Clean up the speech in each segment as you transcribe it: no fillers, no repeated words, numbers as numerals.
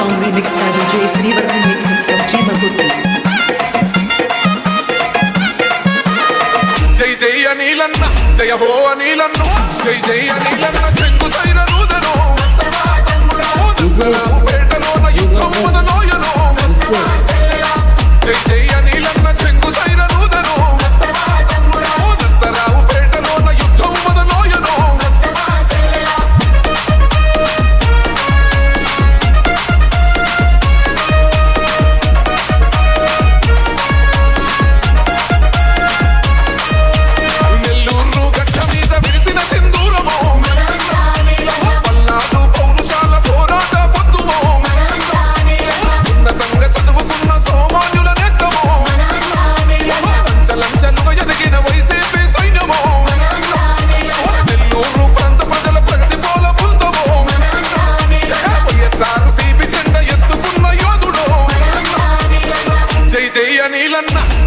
song remixed by DJ Srivarman mixes from Chimapurti. Jai Jai Anilanna, Jai Ho Anilanno, Jai Jai Anilanna, Chengu Saira Rudano, Dusara Upetano, Yuddham Modaloyano, Jai Jai Anilanna, Chengu Saira Rudano, Dusara Upetano, Yuddham Modaloyano.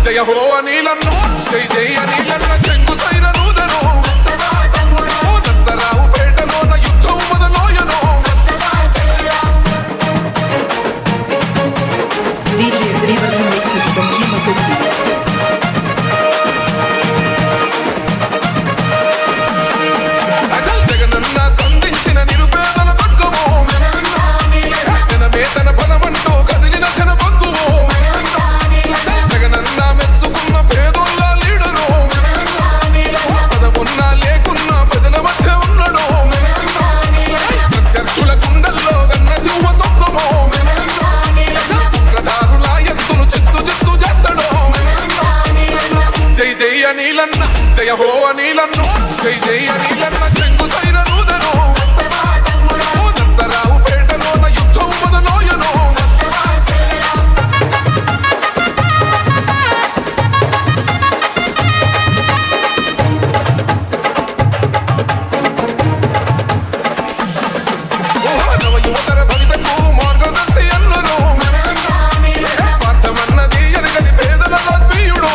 Jai Ho Anilanno, Jai Jai Anilanna, Chengu Saira Rudano, Dasara Upetano, Yuddham Modaloyano. DJ Srivarman mixes from Chimapurti. Ajal Jagananna Sandinchina Nirupedala Paggamo, Janame Tana Balamantu Kadilina Jana Bandhuvo, Ajal Jagananna Metsukunna Pedolla Leaderu, Padamunna Lekunna Pradala Madhya Unnadu, Pratyarthula Gundallo Ganna Simha Swapnamo, Pradharula Yantulu Chittu Chittu Chestadu. Jai Jai Anilanna, Jai Ho Anilanno, Jai Jai Anilanna, Chengu Saira Rudano, Dasara Upetano, Yuddham Modaloyano. నవ యువతర భవితకు మార్గదర్శి అన్నరు, స్వార్థమన్నది ఎరగని పేదల ఆత్మీయుడు,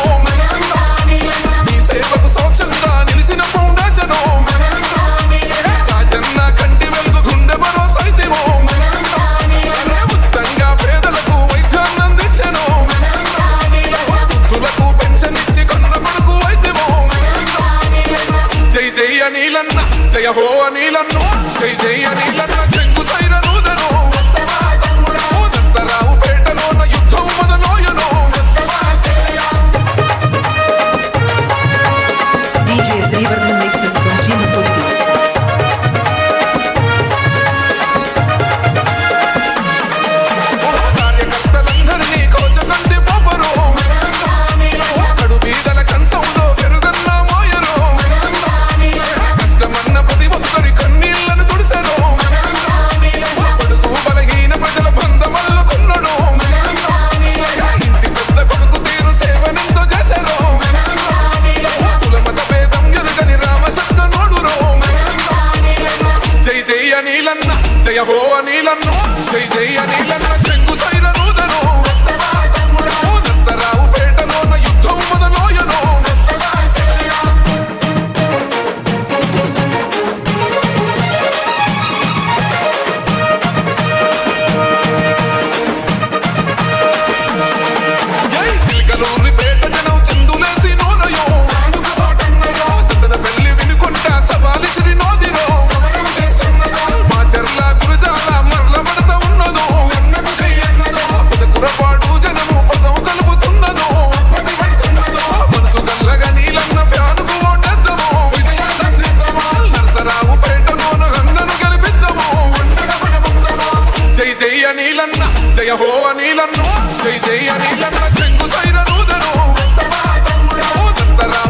నీ సేవకు సాక్ష్యంగా నిలిచిన ఫౌండేషను, రాజన్న కంటి వెలుగు గుండె భరోసైతివో, ఉచితంగా పేదలకు వైద్యాన్ని అందించెను, వృద్ధులకు పెన్షన్ ఇచ్చి కన్న కొడుకు వైద్యమో. జై జై అనిలన్న, జయ హో అనిలన్ను, జై జై అనిలన్న, చెంగు సైర రూదను, దసరా ఉపేటలో యుద్ధం మొదలోయను. DJ Srivarman mixes from Chimapurti. కార్యకర్తలందరినీ కోచకండి పోపరు, కడు బీదల కంచంలో పెరుగన్న మోయరు, కష్టమన్న ప్రతి ఒక్కరి కన్నీళ్లను తుడిసెను, కొడుకు బలహీన ప్రజల బంధమల్లుకున్నాడు, ఇంటి పెద్ద కొడుకు తీరు సేవనెంతో చేశారు, కుల మత భేదం ఎరుగని రామసత్త నోడురు. జై జై అనిలన్న, జయ హో అనిలన్ను, జై జై అనిలన్న, చెంగు సైర రూదను, దసరా ఉపేటలో యుద్ధం మొదలోయను. జై చిలకలూరి పేట జనం చందులేసి నోనయో, సతన పెళ్లి వినుకుంటా సవాలిసిరి నోదిరో, మా చెర్ల గురుజాల మరల పడత ఉన్నదో, కురపాడు జనము పదం కలుపుతున్నదో, మనసు గల్లగా నీలన్న ఫ్యానుకు ఓటెద్దమో, నరసరావు పేటలోన అందను గెలిపిద్దమో. జై జై అనిలన్న, జయ హో అనిలన్ను, జై జై అనిలన్న, చెంగు సైర రూదను, దసరా